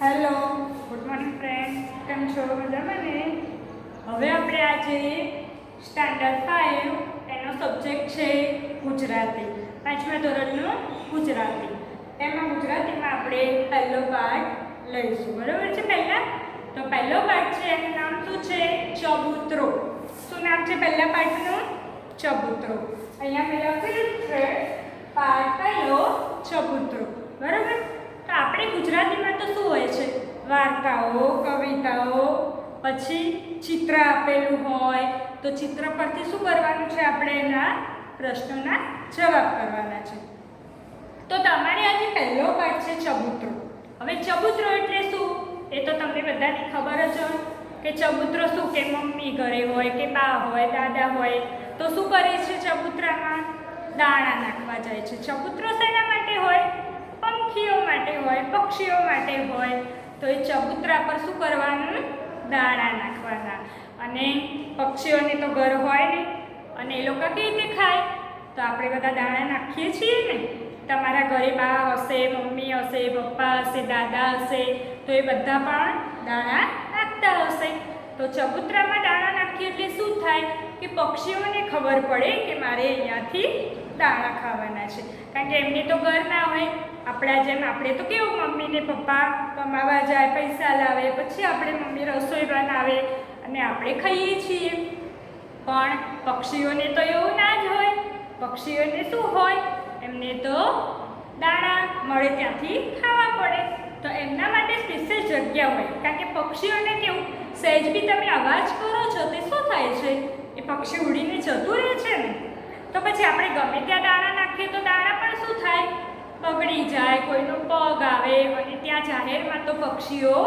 Hello, good morning friend. કેમ છો? મજામાં ને? હવે આપણે આજે સ્ટાન્ડર્ડ 5 એનો સબ્જેક્ટ છે ગુજરાતી, 5મા ધોરણનું ગુજરાતી. એમાં ગુજરાતીમાં આપણે પહેલો પાઠ લઈશું, બરાબર છે? તો પહેલો પાઠ છે એનું નામ શું છે? ચબૂતરો. શું નામ છે પહેલા પાઠનું? ચબૂતરો. અહીંયા મેં લખેલું છે પાઠ પહેલો ચબૂતરો, બરાબર? તો આપણે ગુજરાતીમાં તો શું હોય છે? વાર્તાઓ, કવિતાઓ, પછી ચિત્ર આપેલું હોય તો ચિત્ર પરથી શું કરવાનું છે? આપણે એના પ્રશ્નોના જવાબ કરવાના છે. તો તમારે આજે પહેલો પાઠ છે ચબૂતરો. હવે ચબૂતરો એટલે શું એ તો તમને બધાને ખબર જ હોય કે ચબૂતરો શું, કે મમ્મી ઘરે હોય કે બા હોય, દાદા હોય તો શું કરે છે? ચબૂતરામાં દાણા નાખવા જાય છે. ચબૂતરો શેના માટે હોય? પંખીઓ માટે હોય, પક્ષીઓ માટે હોય. તો એ ચબૂતરા પર શું કરવાનું? દાણા નાખવાના. અને પક્ષીઓને તો ઘર હોય ને, અને એ લોકો કેવી રીતે ખાય? તો આપણે બધા દાણા નાખીએ છીએ ને. તમારા ઘરે બા હશે, મમ્મી હશે, પપ્પા હશે, દાદા હશે, તો એ બધા પણ દાણા નાખતા હશે. તો ચબૂતરામાં દાણા નાખીએ એટલે શું થાય કે પક્ષીઓને ખબર પડે કે મારે અહીંયાથી દાણા ખાવાના છે. કારણ કે એમને તો ઘર ના હોય. આપણા જેમ આપણે તો કેવું, મમ્મી ને પપ્પા કમાવા જાય, પૈસા લાવે, પછી આપણે મમ્મી રસોઈ બનાવે અને આપણે ખાઈએ છીએ. પણ પક્ષીઓને તો એવું ના જ હોય. પક્ષીઓને શું હોય? એમને તો દાણા મળે ત્યાંથી ખાવા પડે. તો એમના માટે સ્પેશિયલ જગ્યા હોય. કારણ કે પક્ષીઓને કેવું, સહેજ બી તમે અવાજ કરો છો તે શું થાય છે? એ પક્ષી ઉડીને જતું રહે છે ને. તો પછી આપણે ગમે ત્યાં દાણા નાખીએ તો દાણા પણ શું થાય? બગડી જાય, કોઈનો પગ આવે, અને ત્યાં જાહેરમાં તો પક્ષીઓ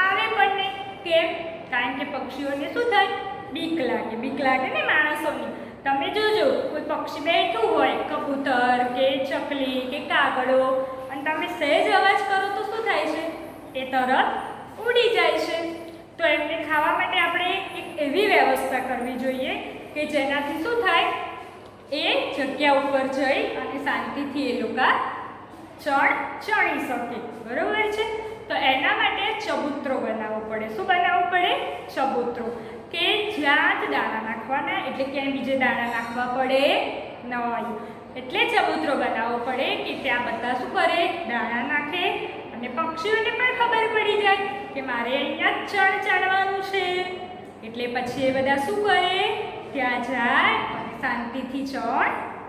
આવે પણ નહીં. કેમ? કારણ કે પક્ષીઓને શું થાય? બીક લાગે ને માણસોની. તમે જોજો, કોઈ પક્ષી બેઠું હોય, કબૂતર કે ચકલી કે કાગડો, અને તમે સહેજ અવાજ કરો તો શું થાય છે? એ તરત ઉડી જાય છે. તો એમને ખાવા માટે આપણે એક એવી વ્યવસ્થા કરવી જોઈએ કે જેનાથી શું થાય? એ જગ્યા ઉપર જઈ અને શાંતિથી એ લોકો ચણી શકે, બરોબર છે? તો એના માટે ચબૂતરો બનાવવો પડે. શું બનાવવું પડે? ચબૂતરો. કે જ્યાં જ દાણા નાખવાના, એટલે ક્યાંય બીજે દાણા નાખવા પડે નહીં. એટલે ચબૂતરો બનાવવો પડે કે ત્યાં બધા શું કરે? દાણા નાખે, અને પક્ષીઓને પણ ખબર પડી જાય કે મારે અહીંયા ચણવાનું છે. એટલે પછી એ બધા શું કરે? ત્યાં જાય અને શાંતિથી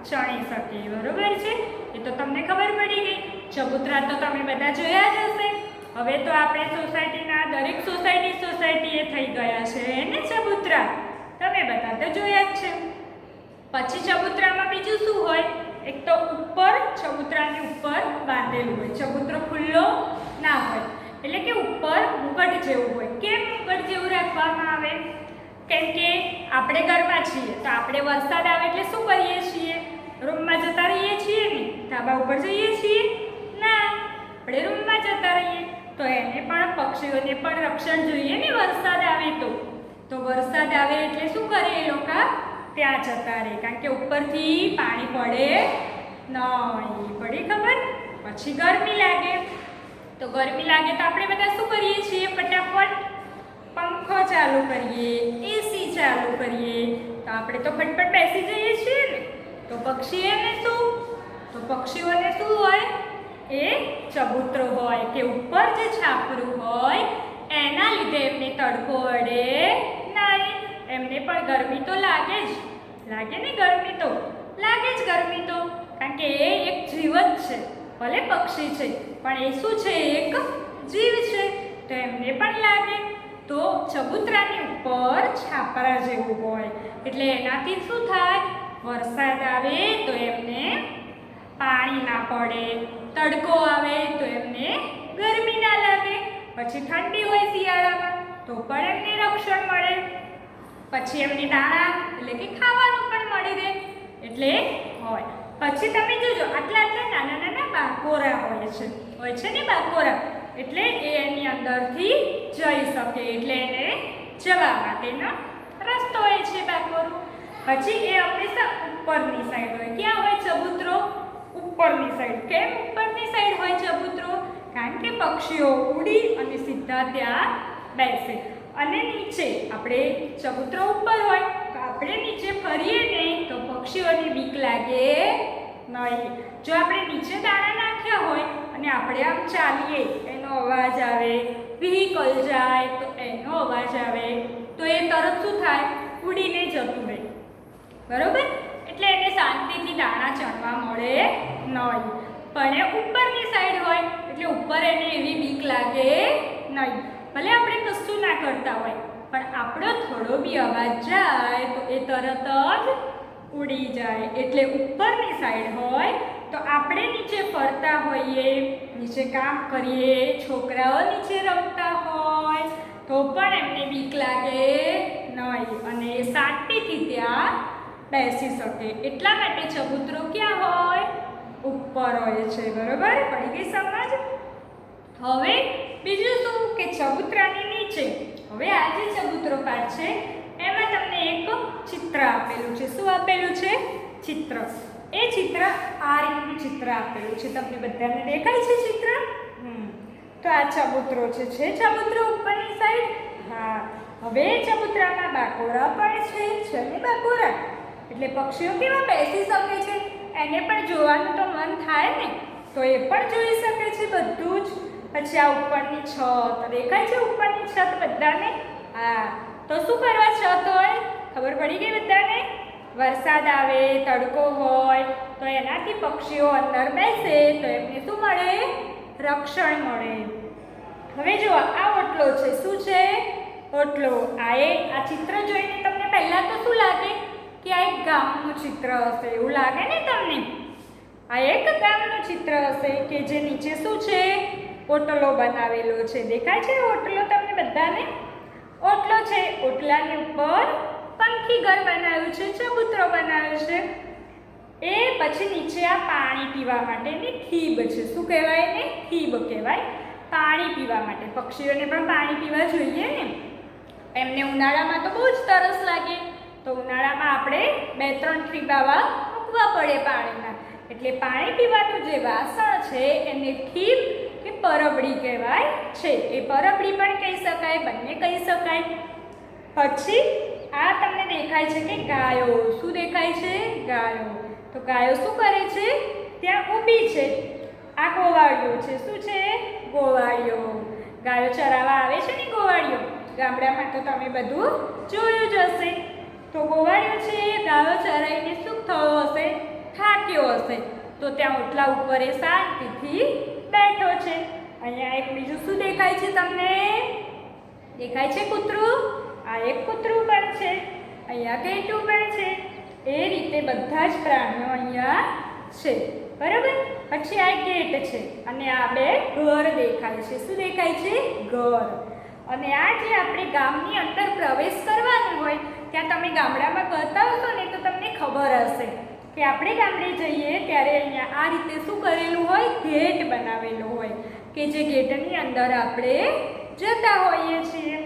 ચણી શકે, બરોબર છે? એ તો તમને ખબર પડી ગઈ. ચબૂતરા તો તમે બધા જોયા જ હશે. હવે તો આપણે સોસાયટીના દરેક સોસાયટીએ થઈ ગયા છે ને ચબૂતરા. તમે બધા તો જોયા જ છે. પછી ચબૂતરામાં બીજું શું હોય? એક તો ઉપર, ચબૂતરાની ઉપર બાંધેલું હોય. ચબૂતરો ખુલ્લો ના હોય, એટલે કે ઉપર મુગટ જેવું હોય. કેમ મુગટ જેવું રાખવામાં આવે? કેમ કે આપણે ઘરમાં છીએ તો આપણે વરસાદ આવે એટલે શું કરીએ છીએ? રૂમમાં જતા રહીએ છીએ ને. ધાબા ઉપર જઈએ છીએ ના, આપણે રૂમમાં જતા રહીએ. તો એને પણ, પક્ષીઓને પણ રક્ષણ જોઈએ ને વરસાદ આવે તો વરસાદ આવે એટલે શું કરે એ લોકો? ત્યાં જતા રહે. કારણ કે ઉપરથી પાણી પડે નહીં. પડી ખબર? પછી ગરમી લાગે તો આપણે બધા શું કરીએ છીએ? ફટાફટ પંખો ચાલુ કરીએ, એસી ચાલુ કરીએ. તો આપણે તો ફટફટ બેસી જઈએ છીએ ને. તો પક્ષીઓને શું હોય? એ ચબૂતરો હોય કે ઉપર જે છાપરું હોય એના લીધે એમને તડકો અડે નહીં. એમને પણ ગરમી તો લાગે જ. લાગે ને? ગરમી તો લાગે જ. કારણ કે એ એક જીવ જ છે. ભલે પક્ષી છે પણ એ શું છે? એક જીવ છે. તો એમને પણ લાગે. તો ચબૂતરાની ઉપર છાપરા જેવું હોય એટલે એનાથી શું થાય? વરસાદ આવે તો એમને પાણી ના પડે, તડકો આવે તો એમને ગરમી ના લાગે. પછી ઠંડી હોય શિયાળામાં તો પણ એમને રક્ષણ મળે. પછી એમને દાણા એટલે કે ખાવાનું પણ મળી રહે એટલે હોય. પછી તમે જોજો, આટલા નાના બાકોરા હોય છે ને બાકોરા. એટલે એ એની અંદરથી જઈ શકે, એટલે એને જવા માટેનો રસ્તો હોય છે બાકોરું. પછી એ હંમેશા ઉપરની સાઈડ હોય. ક્યાં હોય ચબૂતરો? ઉપરની સાઈડ. કેમ ઉપરની સાઈડ હોય ચબૂતરો? કારણ કે પક્ષીઓ ઉડી અને સીધા ત્યાં બેસે. અને નીચે આપણે ચબૂતરો ઉપર હોય તો આપણે નીચે ફરીએ ને તો પક્ષીઓને બીક લાગે નહીં. જો આપણે નીચે દાણા નાખ્યા હોય અને આપણે આમ ચાલીએ એનો અવાજ આવે, વ્હીકલ જાય તો એનો અવાજ આવે, તો એ તરત શું થાય? ઉડીને જતું રહે. બરોબર? એટલે એને શાંતિથી દાણા ચણવા મળે નહીં. પણ એ ઉપરની સાઈડ હોય એટલે ઉપર એને એવી બીક લાગે નહીં. ભલે આપણે કશું ના કરતા હોય પણ આપણો થોડો બી અવાજ જાય તો એ તરત જ ઉડી જાય. એટલે ઉપરની સાઈડ હોય તો આપણે નીચે ફરતા હોઈએ, નીચે કામ કરીએ, છોકરાઓ નીચે રમતા હોય તો પણ એમને બીક લાગે નહીં અને શાંતિથી ત્યાં બેસી શકે. એટલા માટે ચબૂતરો ક્યાં હોય? ઉપર હોય છે. બરોબર? પડી ગઈ સમજ? હવે બીજું શું કે ચબૂતરાની નીચે, હવે આ જે ચબૂતરો પાઠ છે એમાં તમને એક ચિત્ર આપેલું છે. શું આપેલું છે? ચિત્ર. એ ચિત્ર આ રીતનું ચિત્ર આપેલું છે. તમને બધાને દેખાય છે ચિત્ર? તો આ ચબૂતરો છે ચબૂતરો ઉપરની સાઈડ. હા, હવે ચબૂતરામાં બાકોરા પણ છે ને બાકોરા. એટલે પક્ષીઓ કેવા બેસી શકે છે એને પણ જોવાનું તો મન થાય ને, તો એ પણ જોઈ શકે છે બધું જ. પછી આ ઉપરની છત દેખાય છે? ઉપરની છત બધાને? હા, તો શું કરવા છત હોય? ખબર પડી ગઈ બધાને? વરસાદ આવે, તડકો હોય તો એનાથી પક્ષીઓ અંદર બેસે તો એમને શું મળે? રક્ષણ મળે. હવે જો આ ઓટલો છે. શું છે? ઓટલો. આ ચિત્ર જોઈને તમને પહેલા તો શું લાગે કે આ એક ગામનું ચિત્ર હશે, એવું લાગે ને તમને? આ એક ગામનું ચિત્ર હશે કે જે નીચે શું છે? ઓટલો બનાવેલો છે. દેખાય છે ઓટલો તમને બધાને? ઓટલો છે. ઓટલાની ઉપર પંખી ઘર બનાવ્યું છે, ચબૂતરો બનાવ્યો છે. એ પછી નીચે આ પાણી પીવા માટેની ઠીબ છે. શું કહેવાય એને? ઠીબ કહેવાય. પાણી પીવા માટે. પક્ષીઓને પણ પાણી પીવા જોઈએ ને. એમને ઉનાળામાં તો બહુ જ તરસ લાગે તો ઉનાળામાં આપણે 2-3 ઠીબાવા મૂકવા પડે પાણીના. એટલે પાણી પીવાનું જે વાસણ છે એને ઠીબ કે પરબડી કહેવાય છે. એ પરબડી પણ કહી શકાય, બંને કહી શકાય. પછી આ તમને દેખાય છે કે ગાયો. શું દેખાય છે? ગાયો. તો ગાયો શું કરે છે? ત્યાં ઊભી છે. આ ગોવાળીઓ છે. શું છે? ગોવાળીઓ. ગાયો ચરાવવા આવે છે ને ગોવાળીઓ. ગામડામાં તો તમે બધું જોયું જ હશે. તો ગોવાળીઓ છે ગાયો ચરાવીને શું થયો હશે? થાક્યો હશે. તો ત્યાં ઓટલા ઉપર એ શાંતિથી બેઠો છે. અહીંયા એક બીજું શું દેખાય છે તમને? દેખાય છે કૂતરું? આ એક કૂતરું પણ છે. અહીંયા ઘેટું પણ છે. એ રીતે બધા જ પ્રાણીઓ અહીંયા છે. બરાબર? પછી આ ગેટ છે અને આ બે ઘર દેખાય છે. શું દેખાય છે? ઘર. અને આ જે આપણે ગામની અંદર પ્રવેશ કરવાનો હોય ત્યાં તમે ગામડામાં કરતા હશો ને તો તમને ખબર હશે કે આપણે ગામડે જઈએ ત્યારે અહીંયા આ રીતે શું કરેલું હોય? ગેટ બનાવેલો હોય કે જે ગેટની અંદર આપણે જતા હોઈએ છીએ.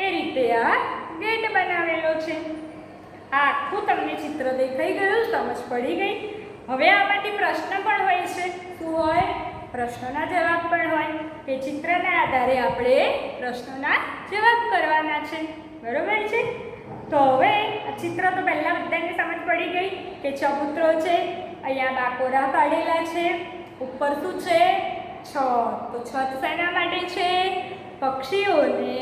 એ રીતે આ ગેટ બનાવેલો છે. આ આખું તમને ચિત્ર દેખાઈ ગયું? સમજ પડી ગઈ? હવે આમાંથી પ્રશ્ન પણ હોય છે. શું હોય? પ્રશ્નોના જવાબ પણ હોય કે ચિત્રના આધારે આપણે પ્રશ્નોના જવાબ કરવાના છે. બરોબર છે? તો હવે આ ચિત્ર તો પહેલાં બધાને સમજ પડી ગઈ કે ચબૂતરો છે, અહીંયા બાકોરા પાડેલા છે, ઉપર શું છે? છત. તો છત શેના માટે છે? પક્ષીઓને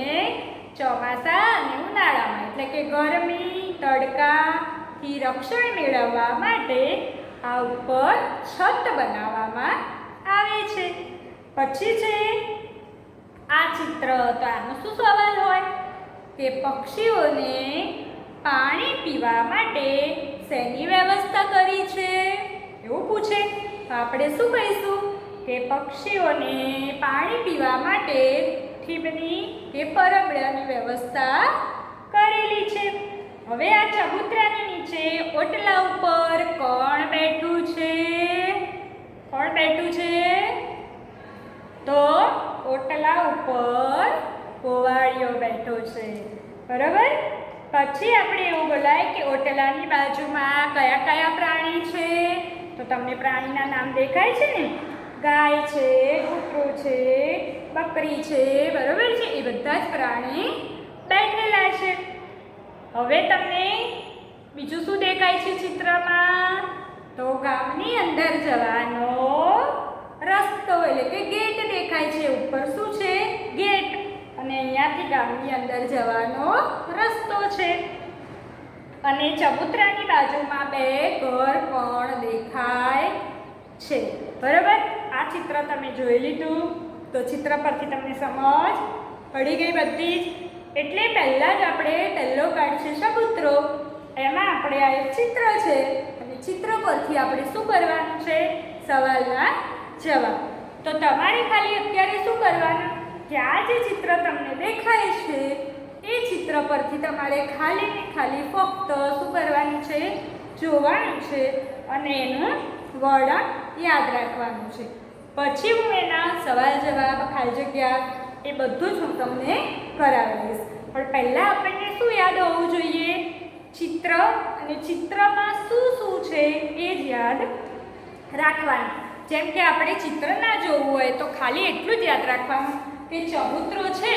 ચોમાસા અને ઉનાળામાં એટલે કે ગરમી, તડકાથી રક્ષણ મેળવવા માટે આ ઉપર છત બનાવવામાં આવે છે. પછી છે આ ચિત્ર. તો આનો શું સવાલ હોય કે પક્ષીઓને પાણી પીવા માટે શેની વ્યવસ્થા કરી છે? એવું પૂછે તો આપણે શું કહીશું કે પક્ષીઓને પાણી પીવા માટે ઠીબની કે પરબડાની વ્યવસ્થા કરેલી છે. હવે આ ચબૂતરાની નીચે ઓટલા ઉપર કોણ બેઠું છે? કોણ બેઠું છે? તો ઓટલા ઉપર ગોવાળિયો બેઠો છે. બરાબર? પછી આપણે એવું બોલાય કે ઓટલાની બાજુમાં કયા કયા પ્રાણી છે? તો તમને પ્રાણીના નામ દેખાય છે ને? ગાય છે, કૂતરું છે, બકરી છે, બરોબર છે, એ બધા જ પ્રાણી બેઠેલા છે. હવે તમને બીજું શું દેખાય છે ચિત્રમાં? તો ગામની અંદર જવાનો રસ્તો એટલે કે ગેટ દેખાય છે. ઉપર શું છે? ગેટ. અને અહીંયાથી ગામની અંદર જવાનો રસ્તો છે. અને ચબૂતરાની બાજુમાં બે ઘર પણ દેખાય છે. બરાબર? આ ચિત્ર તમે જોઈ લીધું તો ચિત્ર પરથી તમને સમજ પડી ગઈ બધી જ. એટલે પહેલા જ આપણે પહેલો પાઠ છે ચબૂતરો, એમાં આપણે આ એક ચિત્ર છે અને ચિત્ર પરથી આપણે શું કરવાનું છે? સવાલના જવાબ. તો તમારે ખાલી અત્યારે શું કરવાનું કે આ જે ચિત્ર તમને દેખાય છે એ ચિત્ર પરથી તમારે ખાલી ને ખાલી ફક્ત શું કરવાનું છે? જોવાનું છે અને એનું વર્ણન યાદ રાખવાનું છે. પછી હું એના સવાલ જવાબ, ખાલી જગ્યા એ બધું જ હું તમને કરાવીશ. પણ પહેલાં આપણને શું યાદ હોવું જોઈએ? ચિત્ર, અને ચિત્રમાં શું શું છે એ જ યાદ રાખવાનું. જેમ કે આપણે ચિત્ર ના જોવું હોય તો ખાલી એટલું જ યાદ રાખવાનું કે ચબૂતરો છે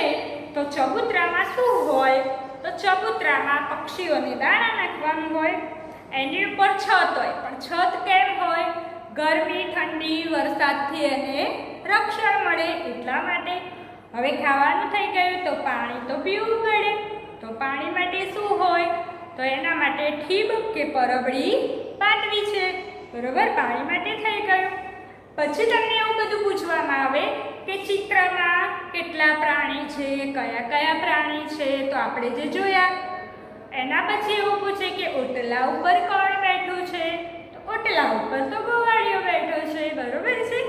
તો ચબૂતરામાં શું હોય? તો ચબૂતરામાં પક્ષીઓને દાણા નાખવાનું હોય. એની ઉપર છત હોય, પણ છત કેમ હોય? ગરમી, ઠંડી, વરસાદથી એને રક્ષણ મળે એટલા માટે. હવે ખાવાનું થઈ ગયું તો પાણી તો પીવું પડે. તો પાણી માટે શું હોય? તો એના માટે ઠીબ કે પરબડી પાથરી છે. બરોબર? પાણી માટે થઈ ગયું. પછી તમને એવું બધું પૂછવામાં આવે કે ચિત્રમાં કેટલા પ્રાણી છે, કયા કયા પ્રાણી છે, તો આપણે જે જોયા. એના પછી એવું પૂછે કે ઓટલા ઉપર કોણ બેઠું છે? તો ઓટલા ઉપર તો ગોવાળિયો બેઠો છે. બરોબર છે?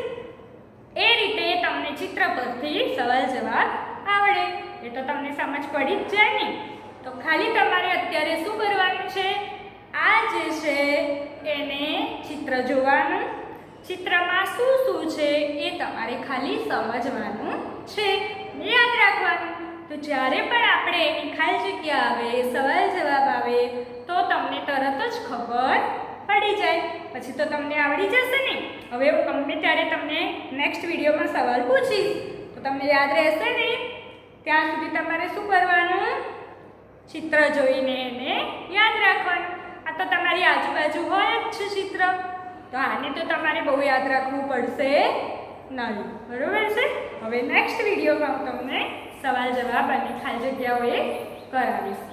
એ રીતે તમને ચિત્ર પરથી સવાલ જવાબ આવડે. એ તો તમને સમજ પડી જ જાય ને. તો ખાલી તમારે અત્યારે શું કરવાનું છે? આ જે છે એને ચિત્ર જોવાનું, ચિત્રમાં શું શું છે એ તમારે ખાલી સમજવાનું છે, યાદ રાખવાનું. તો જ્યારે પણ આપણે એની ખાલી જગ્યા આવે, સવાલ જવાબ આવે તો તમને તરત જ ખબર પડી જાય. પછી તો તમને આવડી જશે ને. હવે હું ગમે ત્યારે તમને નેક્સ્ટ વિડીયોમાં સવાલ પૂછીશ તો તમને યાદ રહેશે ને. ત્યાં સુધી તમારે શું કરવાનું? ચિત્ર જોઈને એને યાદ રાખવાનું. આ તો તમારી આજુબાજુ હોય જ છે ચિત્ર, તો આને તો તમારે બહુ યાદ રાખવું પડશે નહીં. બરોબર છે? હવે નેક્સ્ટ વિડીયોમાં હું તમને સવાલ જવાબ અને ખાલી જગ્યાઓ એ કરાવીશ.